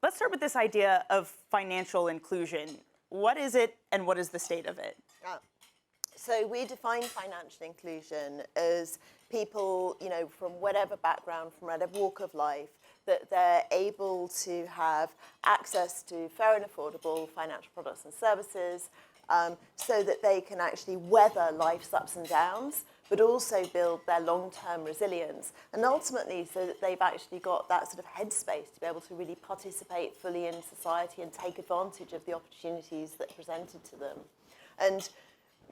Let's start with this idea of financial inclusion. What is it and what is the state of it? So we define financial inclusion as people, from whatever background, from whatever walk of life, that they're able to have access to fair and affordable financial products and services, so that they can actually weather life's ups and downs, but also build their long-term resilience, and ultimately so that they've actually got that sort of headspace to be able to really participate fully in society and take advantage of the opportunities that are presented to them. And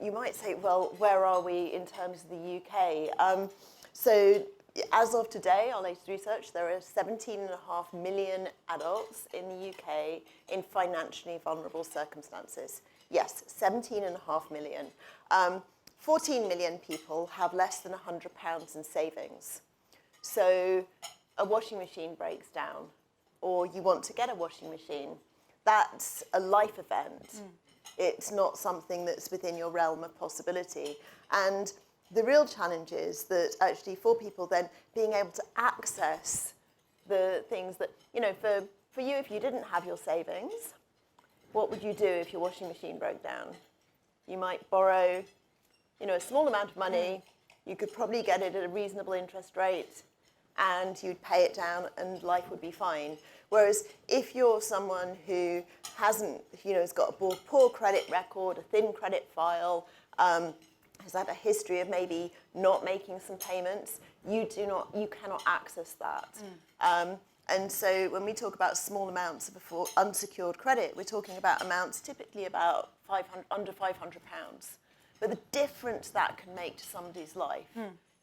you might say, well, where are we in terms of the UK? So as of today, our latest research, there are 17.5 million adults in the UK in financially vulnerable circumstances. Yes, 17.5 million. 14 million people have less than £100 in savings. So a washing machine breaks down, or you want to get a washing machine. That's a life event. It's not something that's within your realm of possibility. And the real challenge is that actually for people then being able to access the things that, for you, if you didn't have your savings, what would you do if your washing machine broke down? You might borrow, a small amount of money. You could probably get it at a reasonable interest rate, and you'd pay it down and life would be fine. Whereas if you're someone who hasn't, has got a poor credit record, a thin credit file, has had a history of maybe not making some payments, you cannot access that. And so when we talk about small amounts of unsecured credit, we're talking about amounts typically about under £500. But the difference that can make to somebody's life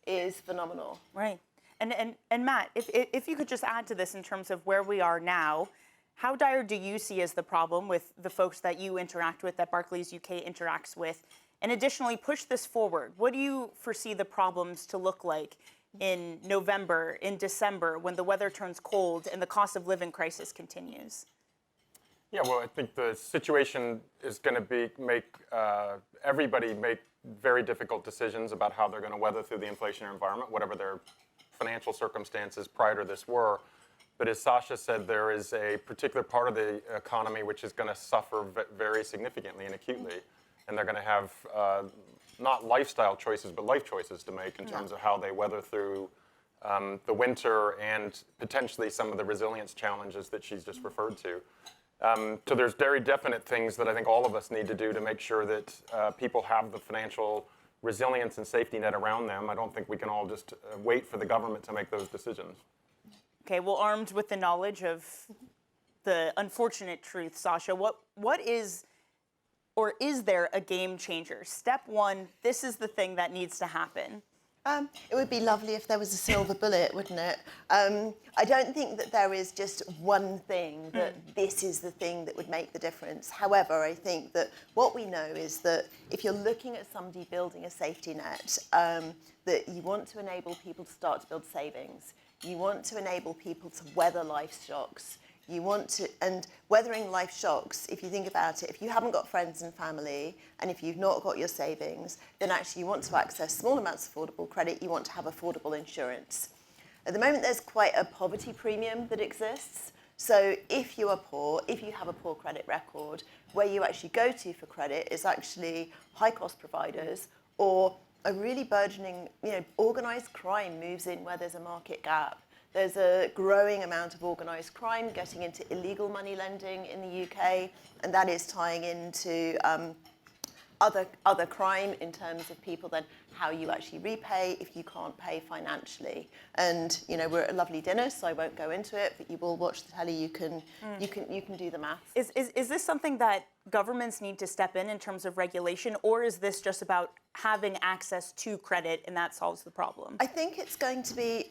is phenomenal. Right. And Matt, if you could just add to this in terms of where we are now, how dire do you see as the problem with the folks that you interact with, that Barclays UK interacts with? And additionally, push this forward. What do you foresee the problems to look like in November, in December, when the weather turns cold and the cost of living crisis continues? Yeah, well, I think the situation is going to make everybody make very difficult decisions about how they're going to weather through the inflationary environment, whatever their financial circumstances prior to this were. But as Sacha said, there is a particular part of the economy which is going to suffer very significantly and acutely. And they're going to have not lifestyle choices, but life choices to make in terms of how they weather through the winter and potentially some of the resilience challenges that she's just referred to. So there's very definite things that I think all of us need to do to make sure that people have the financial resilience and safety net around them. I don't think we can all just wait for the government to make those decisions. Okay, well, armed with the knowledge of the unfortunate truth, Sacha, what is, or is there a game changer? Step one, this is the thing that needs to happen. It would be lovely if there was a silver bullet, wouldn't it? I don't think that there is just one thing that this is the thing that would make the difference. However, I think that what we know is that if you're looking at somebody building a safety net, that you want to enable people to start to build savings. You want to enable people to weather life shocks. You want to, and weathering life shocks, if you think about it, if you haven't got friends and family, and if you've not got your savings, then actually you want to access small amounts of affordable credit, you want to have affordable insurance. At the moment, there's quite a poverty premium that exists. So if you are poor, if you have a poor credit record, where you actually go to for credit is actually high-cost providers, or a really burgeoning, organised crime moves in where there's a market gap. There's a growing amount of organised crime getting into illegal money lending in the UK, and that is tying into other crime in terms of people then how you actually repay if you can't pay financially. And we're at a lovely dinner, so I won't go into it, but you will watch the telly. You can do the maths. Is this something that governments need to step in terms of regulation, or is this just about having access to credit and that solves the problem? I think it's going to be.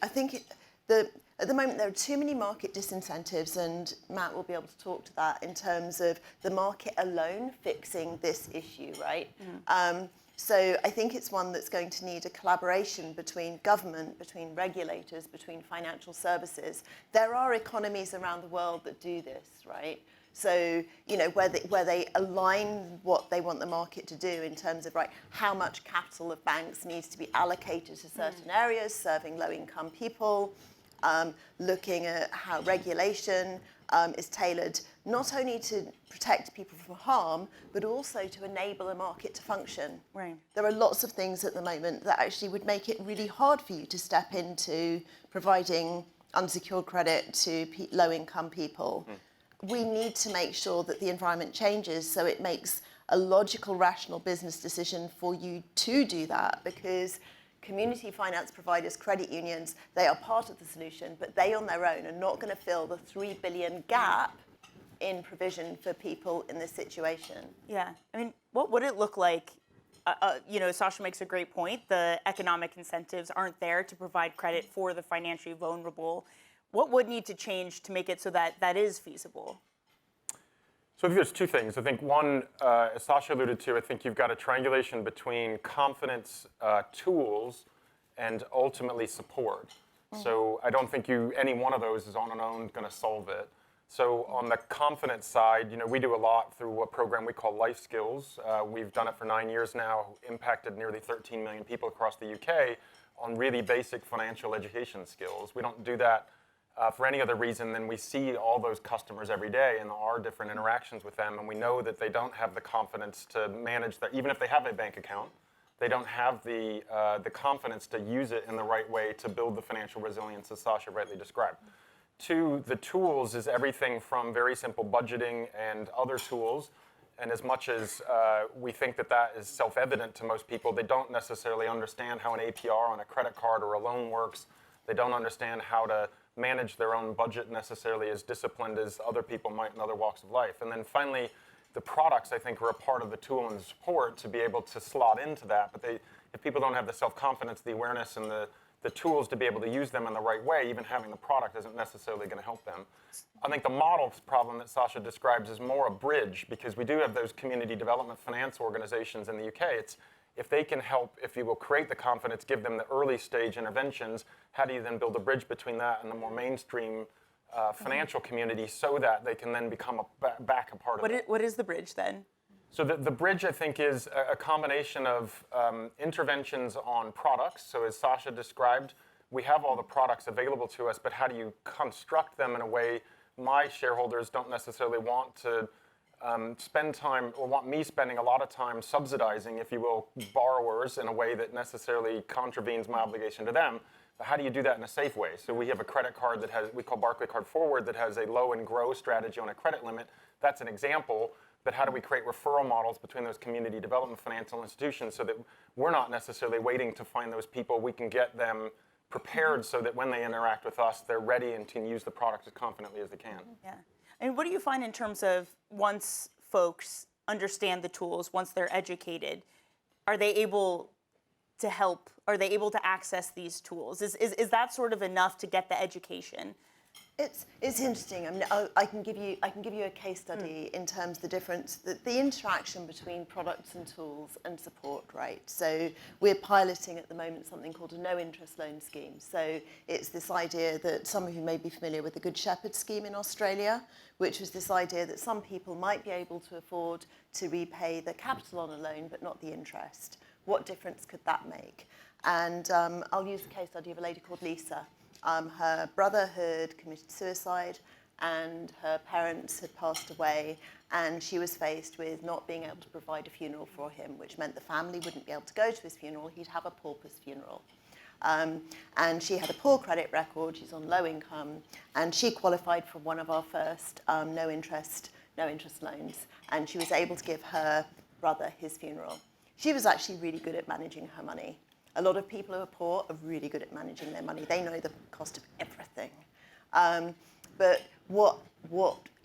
At the moment, there are too many market disincentives, and Matt will be able to talk to that in terms of the market alone fixing this issue, right? So I think it's one that's going to need a collaboration between government, between regulators, between financial services. There are economies around the world that do this, right? So, where they align what they want the market to do in terms of, how much capital of banks needs to be allocated to certain areas, serving low-income people, looking at how regulation, is tailored not only to protect people from harm, but also to enable a market to function. Right. There are lots of things at the moment that actually would make it really hard for you to step into providing unsecured credit to low-income people. We need to make sure that the environment changes so it makes a logical, rational business decision for you to do that, because community finance providers, credit unions, they are part of the solution, but they on their own are not going to fill the 3 billion gap in provision for people in this situation. Yeah, I mean, what would it look like? Sacha makes a great point. The economic incentives aren't there to provide credit for the financially vulnerable. What would need to change to make it so that that is feasible? So I think there's two things. I think one, as Sacha alluded to, I think you've got a triangulation between confidence tools and ultimately support. So I don't think any one of those is on its own going to solve it. So on the confidence side, we do a lot through a program we call Life Skills. We've done it for 9 years now, impacted nearly 13 million people across the UK on really basic financial education skills. We don't do that for any other reason than we see all those customers every day in our different interactions with them, and we know that they don't have the confidence to manage that. Even if they have a bank account, they don't have the confidence to use it in the right way to build the financial resilience as Sacha rightly described. To the tools is everything from very simple budgeting and other tools. And as much as we think that is self-evident to most people, they don't necessarily understand how an APR on a credit card or a loan works. They don't understand how to manage their own budget necessarily as disciplined as other people might in other walks of life. And then finally, the products, I think, are a part of the tool and the support to be able to slot into that. But if people don't have the self-confidence, the awareness, and the tools to be able to use them in the right way, even having the product isn't necessarily going to help them. I think the model problem that Sacha describes is more a bridge, because we do have those community development finance organizations in the UK. It's if they can help, if you will create the confidence, give them the early stage interventions, how do you then build a bridge between that and the more mainstream financial community so that they can then become back a part of it? What is the bridge then? So the bridge, I think, is a combination of interventions on products. So as Sacha described, we have all the products available to us, but how do you construct them in a way my shareholders don't necessarily want to spend time, or want me spending a lot of time subsidizing, if you will, borrowers in a way that necessarily contravenes my obligation to them. But how do you do that in a safe way? So we have a credit card that we call Barclays Card Forward, that has a low and grow strategy on a credit limit. That's an example. But how do we create referral models between those community development financial institutions so that we're not necessarily waiting to find those people? We can get them prepared so that when they interact with us, they're ready and can use the product as confidently as they can. Yeah. And what do you find in terms of once folks understand the tools, once they're educated, are they able to help? Are they able to access these tools? Is that sort of enough to get the education? It's interesting. I mean, I can give you a case study in terms of the difference, the interaction between products and tools and support, right? So we're piloting at the moment something called a no interest loan scheme. So it's this idea that some of you may be familiar with the Good Shepherd scheme in Australia, which was this idea that some people might be able to afford to repay the capital on a loan but not the interest. What difference could that make? And I'll use the case study of a lady called Lisa. Her brother had committed suicide and her parents had passed away, and she was faced with not being able to provide a funeral for him, which meant the family wouldn't be able to go to his funeral. He'd have a pauper's funeral. And she had a poor credit record. She's on low income, and she qualified for one of our first no interest loans, and she was able to give her brother his funeral. She was actually really good at managing her money. A lot of people who are poor are really good at managing their money. They know the cost of everything. But what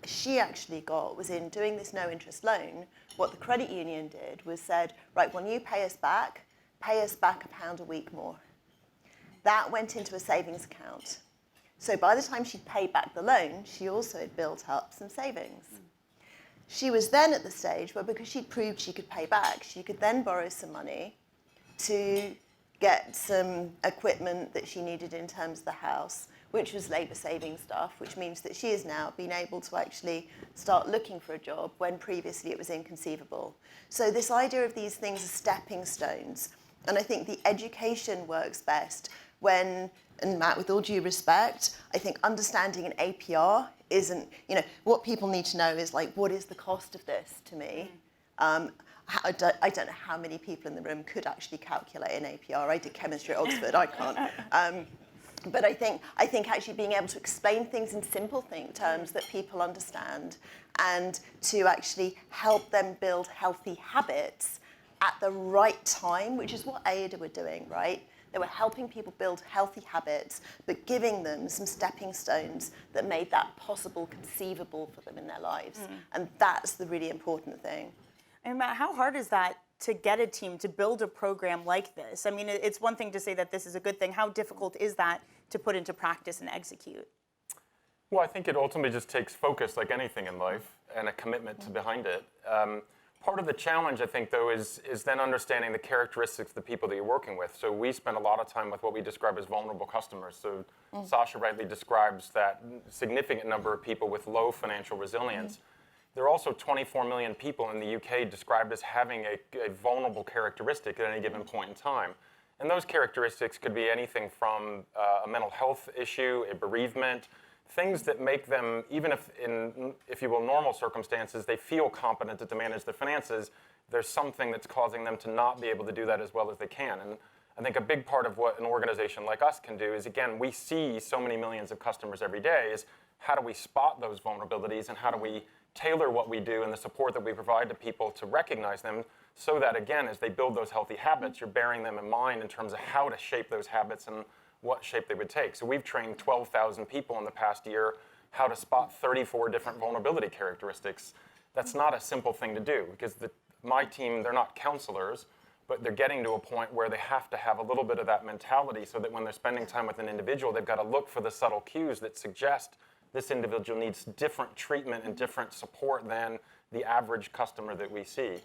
she actually got was, in doing this no interest loan, what the credit union did was said, right, when you pay us back £1 a week more. That went into a savings account. So by the time she'd paid back the loan, she also had built up some savings. She was then at the stage where, because she'd proved she could pay back, she could then borrow some money to get some equipment that she needed in terms of the house, which was labour-saving stuff, which means that she has now been able to actually start looking for a job when previously it was inconceivable. So this idea of these things as stepping stones, and I think the education works best and Matt, with all due respect, I think understanding an APR isn't, what people need to know is like, what is the cost of this to me? I don't know how many people in the room could actually calculate an APR. I did chemistry at Oxford, I can't. But I think actually being able to explain things in simple terms that people understand and to actually help them build healthy habits at the right time, which is what AIDA were doing, right? They were helping people build healthy habits, but giving them some stepping stones that made that possible, conceivable for them in their lives. And that's the really important thing. And Matt, how hard is that to get a team to build a program like this? I mean, it's one thing to say that this is a good thing. How difficult is that to put into practice and execute? Well, I think it ultimately just takes focus, like anything in life, and a commitment to behind it. Part of the challenge, I think, though, is then understanding the characteristics of the people that you're working with. So we spend a lot of time with what we describe as vulnerable customers. So Sacha rightly describes that significant number of people with low financial resilience. There are also 24 million people in the UK described as having a vulnerable characteristic at any given point in time. And those characteristics could be anything from a mental health issue, a bereavement, things that make them, even if you will, normal circumstances, they feel competent to manage their finances, there's something that's causing them to not be able to do that as well as they can. And I think a big part of what an organization like us can do is, again, we see so many millions of customers every day, is how do we spot those vulnerabilities and how do we tailor what we do and the support that we provide to people to recognize them so that, again, as they build those healthy habits, you're bearing them in mind in terms of how to shape those habits and what shape they would take. So we've trained 12,000 people in the past year how to spot 34 different vulnerability characteristics. That's not a simple thing to do because my team, they're not counselors, but they're getting to a point where they have to have a little bit of that mentality so that when they're spending time with an individual, they've got to look for the subtle cues that suggest this individual needs different treatment and different support than the average customer that we see.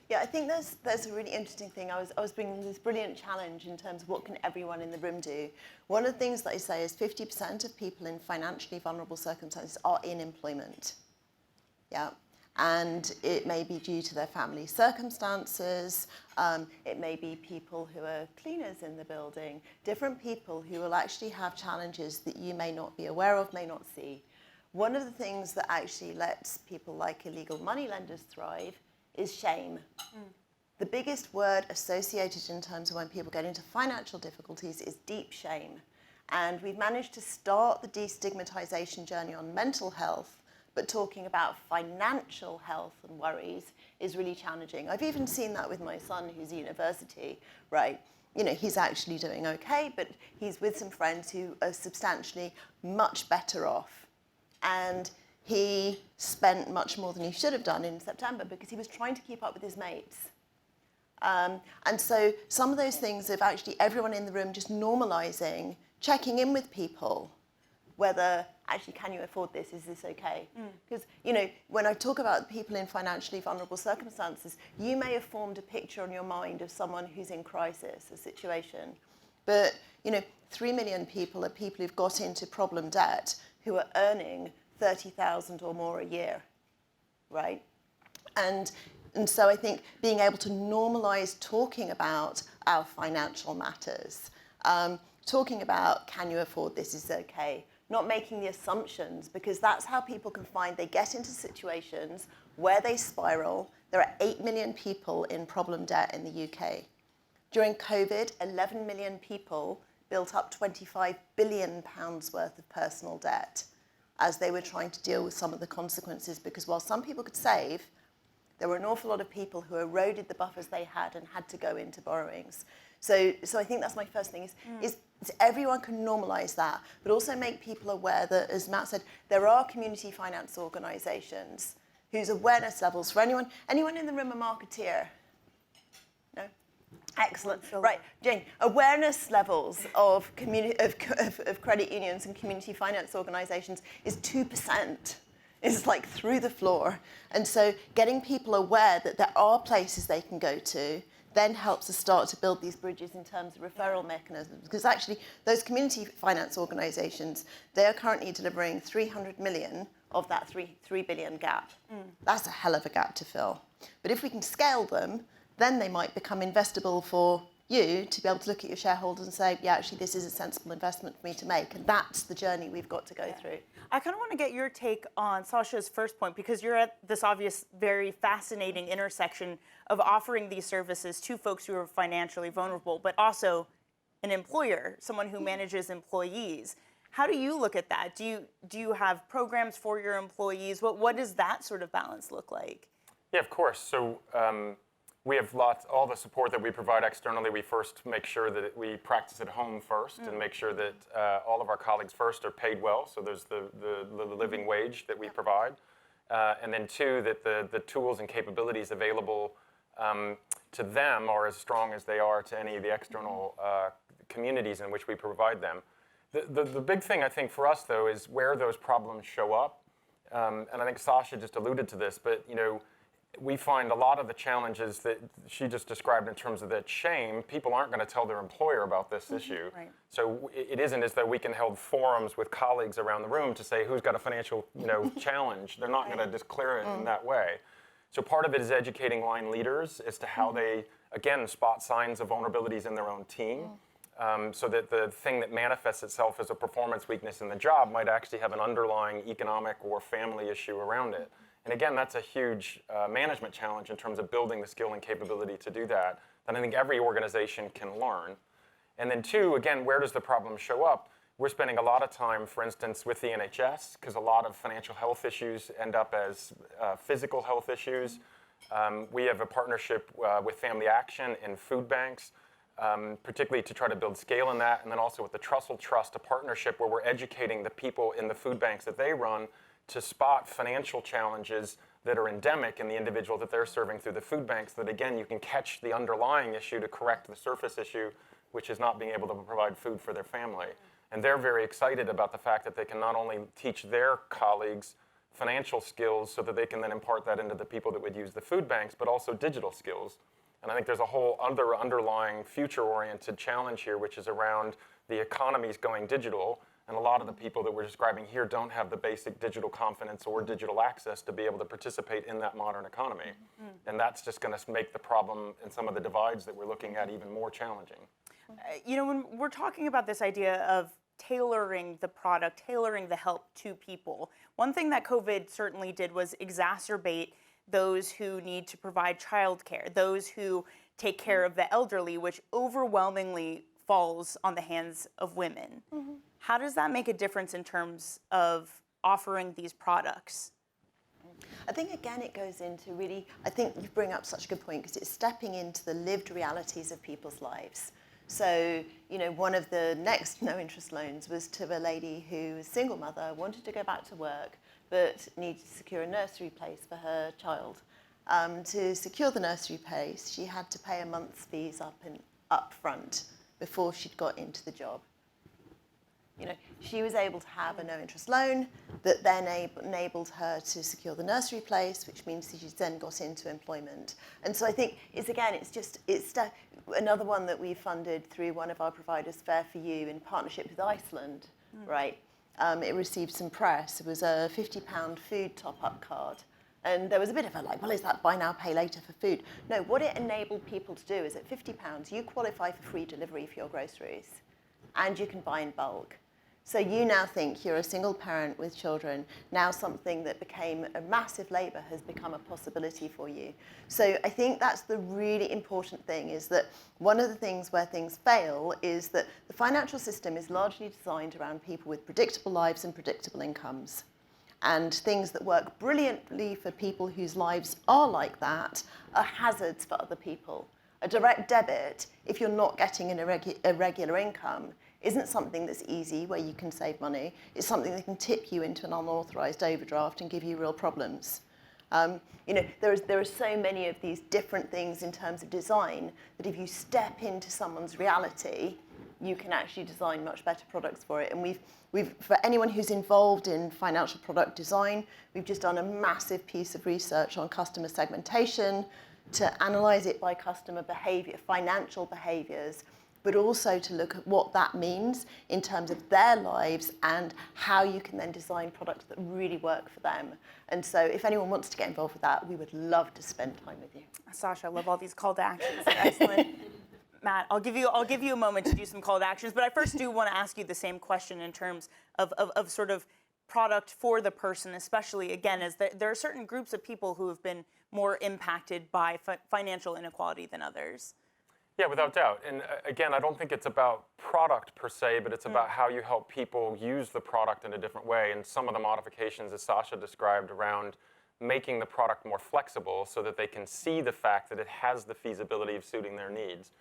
Yeah, I think there's a really interesting thing. I was bringing this brilliant challenge in terms of what can everyone in the room do. One of the things that I say is 50% of people in financially vulnerable circumstances are in employment. Yeah. And it may be due to their family circumstances. It may be people who are cleaners in the building, different people who will actually have challenges that you may not be aware of, may not see. One of the things that actually lets people like illegal moneylenders thrive is shame. The biggest word associated in terms of when people get into financial difficulties is deep shame. And we've managed to start the destigmatization journey on mental health, but talking about financial health and worries is really challenging. I've even seen that with my son who's at university, right? He's actually doing okay, but he's with some friends who are substantially much better off. And he spent much more than he should have done in September because he was trying to keep up with his mates. And so some of those things of actually everyone in the room just normalizing, checking in with people, whether actually, can you afford this? Is this okay? Because, when I talk about people in financially vulnerable circumstances, you may have formed a picture in your mind of someone who's in crisis, a situation. But, 3 million people are people who've got into problem debt who are earning 30,000 or more a year, right? And so I think being able to normalize talking about our financial matters, talking about, can you afford this, is okay, not making the assumptions, because that's how people can find they get into situations where they spiral. There are 8 million people in problem debt in the UK. During COVID, 11 million people built up £25 billion worth of personal debt as they were trying to deal with some of the consequences, because while some people could save, there were an awful lot of people who eroded the buffers they had and had to go into borrowings. So I think that's my first thing, is everyone can normalise that, but also make people aware that, as Matt said, there are community finance organisations whose awareness levels, for anyone in the room a marketeer? No? Excellent. Right, Jane, awareness levels of credit unions and community finance organisations is 2%. It's like through the floor. And so getting people aware that there are places they can go to then helps us start to build these bridges in terms of referral mechanisms. Because actually, those community finance organisations, they are currently delivering 300 million of that 3 billion gap. That's a hell of a gap to fill. But if we can scale them, then they might become investable for you to be able to look at your shareholders and say, yeah, actually, this is a sensible investment for me to make. And that's the journey we've got to go through. I kind of want to get your take on Sacha's first point, because you're at this obvious, very fascinating intersection of offering these services to folks who are financially vulnerable, but also an employer, someone who manages employees. How do you look at that? Do you have programs for your employees? What does that sort of balance look like? Yeah, of course. So we have all the support that we provide externally. We first make sure that we practice at home first and make sure that all of our colleagues first are paid well. So there's the living wage that we provide. And then two, that the tools and capabilities available to them are as strong as they are to any of the external communities in which we provide them. The big thing, I think, for us, though, is where those problems show up. And I think Sacha just alluded to this, but, we find a lot of the challenges that she just described in terms of that shame, people aren't going to tell their employer about this issue. Right. So it isn't as though we can hold forums with colleagues around the room to say who's got a financial challenge. They're not going to declare it in that way. So part of it is educating line leaders as to how they, again, spot signs of vulnerabilities in their own team. So that the thing that manifests itself as a performance weakness in the job might actually have an underlying economic or family issue around it. And again, that's a huge management challenge in terms of building the skill and capability to do that I think every organization can learn. And then two, again, where does the problem show up? We're spending a lot of time, for instance, with the NHS, because a lot of financial health issues end up as physical health issues. We have a partnership with Family Action and food banks, particularly to try to build scale in that, and then also with the Trussell Trust, a partnership where we're educating the people in the food banks that they run to spot financial challenges that are endemic in the individual that they're serving through the food banks, that again, you can catch the underlying issue to correct the surface issue, which is not being able to provide food for their family. And they're very excited about the fact that they can not only teach their colleagues financial skills so that they can then impart that into the people that would use the food banks, but also digital skills. And I think there's a whole other underlying future-oriented challenge here, which is around the economies going digital. And a lot of the people that we're describing here don't have the basic digital confidence or digital access to be able to participate in that modern economy. And that's just going to make the problem and some of the divides that we're looking at even more challenging. When we're talking about this idea of tailoring the product, tailoring the help to people, one thing that COVID certainly did was exacerbate those who need to provide childcare, those who take care of the elderly, which overwhelmingly falls on the hands of women. How does that make a difference in terms of offering these products? I think, again, it goes into really, I think you bring up such a good point, because it's stepping into the lived realities of people's lives. So, one of the next no-interest loans was to a lady who was a single mother, wanted to go back to work, but needed to secure a nursery place for her child. To secure the nursery place, she had to pay a month's fees up front before she'd got into the job. She was able to have a no-interest loan that then enabled her to secure the nursery place, which means that she's then got into employment. And so I think it's another one that we funded through one of our providers, Fair for You, in partnership with Iceland, right? It received some press. It was a £50 food top-up card. And there was a bit of a is that buy now, pay later for food? No, what it enabled people to do is at £50, you qualify for free delivery for your groceries, and you can buy in bulk. So you now think you're a single parent with children. Now something that became a massive labour has become a possibility for you. So I think that's the really important thing, is that one of the things where things fail is that the financial system is largely designed around people with predictable lives and predictable incomes. And things that work brilliantly for people whose lives are like that are hazards for other people. A direct debit, if you're not getting an irregular income, isn't something that's easy where you can save money. It's something that can tip you into an unauthorised overdraft and give you real problems. There are so many of these different things in terms of design that if you step into someone's reality, you can actually design much better products for it. And we've for anyone who's involved in financial product design, we've just done a massive piece of research on customer segmentation to analyse it by customer behaviour, financial behaviours, but also to look at what that means in terms of their lives and how you can then design products that really work for them. And so if anyone wants to get involved with that, we would love to spend time with you. Sacha, I love all these call to actions. They're excellent. Matt, I'll give you a moment to do some call to actions, but I first do want to ask you the same question in terms of sort of product for the person, especially, again, as there are certain groups of people who have been more impacted by financial inequality than others. Yeah, without doubt. And again, I don't think it's about product per se, but it's about how you help people use the product in a different way. And some of the modifications, as Sacha described, around making the product more flexible so that they can see the fact that it has the feasibility of suiting their needs.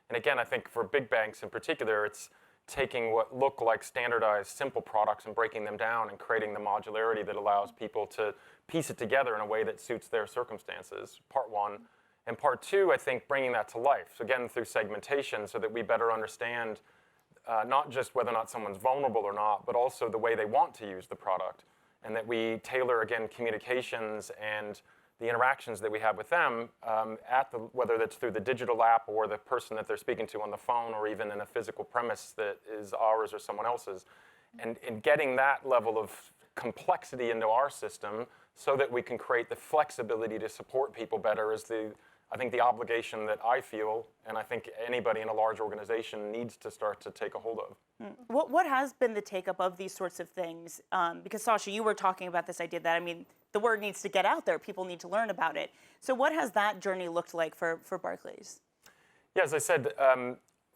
And again, I think for big banks in particular, it's taking what look like standardized, simple products and breaking them down and creating the modularity that allows people to piece it together in a way that suits their circumstances, part one. And part two, I think, bringing that to life. So again, through segmentation so that we better understand not just whether or not someone's vulnerable or not, but also the way they want to use the product. And that we tailor, again, communications and the interactions that we have with them, whether that's through the digital app or the person that they're speaking to on the phone or even in a physical premise that is ours or someone else's. And getting that level of complexity into our system so that we can create the flexibility to support people better is I think the obligation that I feel, and I think anybody in a large organization needs to start to take a hold of. What has been the take-up of these sorts of things? Because Sacha, you were talking about this idea that, I mean, the word needs to get out there. People need to learn about it. So what has that journey looked like for Barclays? Yeah, as I said,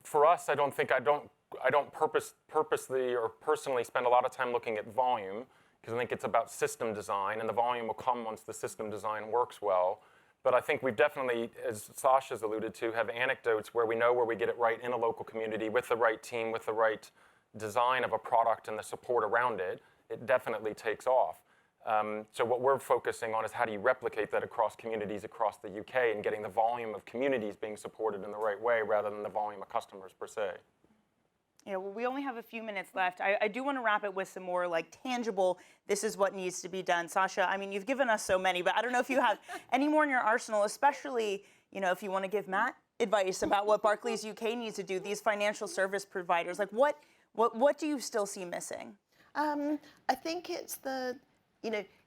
for us, I don't purposely or personally spend a lot of time looking at volume, because I think it's about system design, and the volume will come once the system design works well. But I think we've definitely, as Sacha's alluded to, have anecdotes where we know where we get it right in a local community with the right team, with the right design of a product and the support around it. It definitely takes off. So what we're focusing on is how do you replicate that across communities across the UK and getting the volume of communities being supported in the right way rather than the volume of customers per se. Yeah, well, we only have a few minutes left. I do want to wrap it with some more tangible, this is what needs to be done. Sacha, I mean, you've given us so many, but I don't know if you have any more in your arsenal, especially, if you want to give Matt advice about what Barclays UK needs to do, these financial service providers. What do you still see missing? I think it's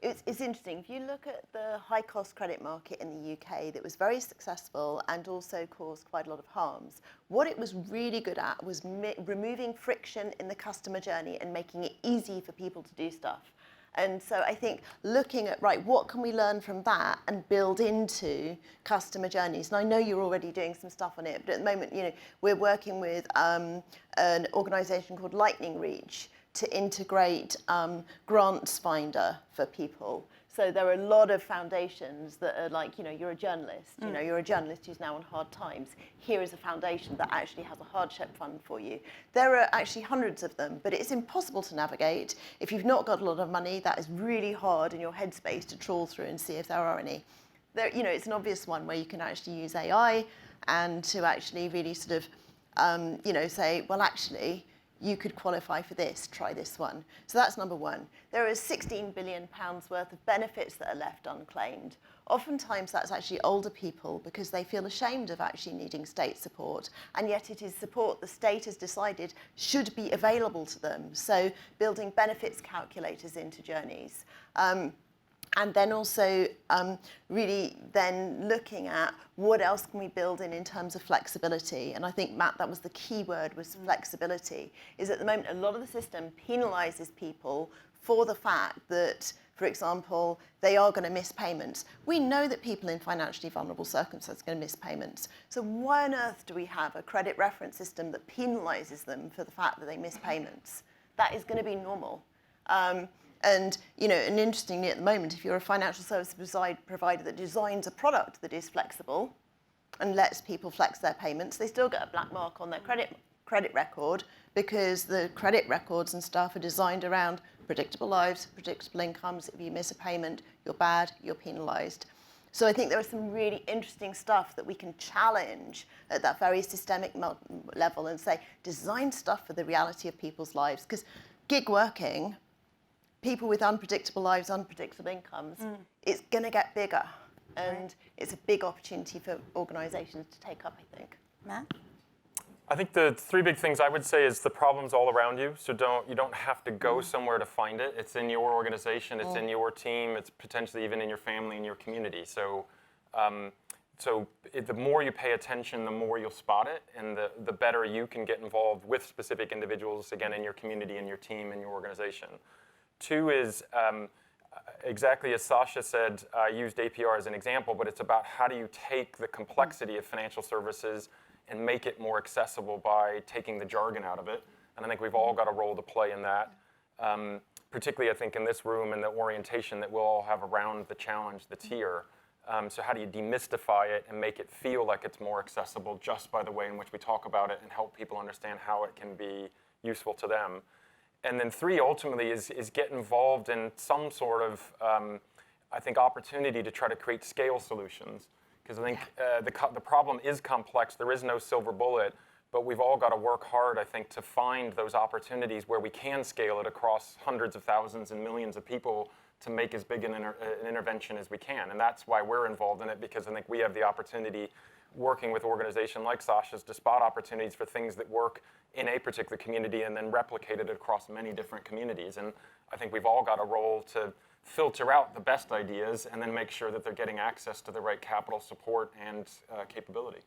it's interesting. If you look at the high-cost credit market in the UK that was very successful and also caused quite a lot of harms, what it was really good at was removing friction in the customer journey and making it easy for people to do stuff. And so I think looking at, what can we learn from that and build into customer journeys? And I know you're already doing some stuff on it, but at the moment, we're working with an organisation called Lightning Reach to integrate grants finder for people. So there are a lot of foundations that are you're a journalist, you're a journalist who's now on hard times. Here is a foundation that actually has a hardship fund for you. There are actually hundreds of them, but it's impossible to navigate. If you've not got a lot of money, that is really hard in your headspace to trawl through and see if there are any. It's an obvious one where you can actually use AI and to actually really sort of, say, well, actually, you could qualify for this, try this one. So that's number one. There is £16 billion worth of benefits that are left unclaimed. Oftentimes that's actually older people because they feel ashamed of actually needing state support, and yet it is support the state has decided should be available to them. So building benefits calculators into journeys. And then also really then looking at what else can we build in terms of flexibility. And I think, Matt, that was the key word, was flexibility. Is at the moment, a lot of the system penalises people for the fact that, for example, they are going to miss payments. We know that people in financially vulnerable circumstances are going to miss payments. So why on earth do we have a credit reference system that penalises them for the fact that they miss payments? That is going to be normal. And interestingly at the moment, if you're a financial service provider that designs a product that is flexible and lets people flex their payments, they still get a black mark on their credit record because the credit records and stuff are designed around predictable lives, predictable incomes. If you miss a payment, you're bad, you're penalised. So I think there is some really interesting stuff that we can challenge at that very systemic level and say, design stuff for the reality of people's lives. Because gig working, people with unpredictable lives, unpredictable incomes, it's going to get bigger. And it's a big opportunity for organisations to take up, I think. Matt? I think the three big things I would say is the problem's all around you. So you don't have to go somewhere to find it. It's in your organization, it's in your team, it's potentially even in your family and your community. So the more you pay attention, the more you'll spot it, and the better you can get involved with specific individuals, again, in your community, in your team, in your organization. Two is, exactly as Sacha said, I used APR as an example, but it's about how do you take the complexity of financial services and make it more accessible by taking the jargon out of it. And I think we've all got a role to play in that, particularly I think in this room and the orientation that we'll all have around the challenge that's here. So how do you demystify it and make it feel like it's more accessible just by the way in which we talk about it and help people understand how it can be useful to them? And then three, ultimately, is get involved in some sort of, I think, opportunity to try to create scale solutions. Because I think the problem is complex. There is no silver bullet, but we've all got to work hard, I think, to find those opportunities where we can scale it across hundreds of thousands and millions of people to make as big an intervention as we can. And that's why we're involved in it, because I think we have the opportunity, working with an organization like Sacha's, to spot opportunities for things that work in a particular community and then replicate it across many different communities. And I think we've all got a role to filter out the best ideas and then make sure that they're getting access to the right capital support and capability.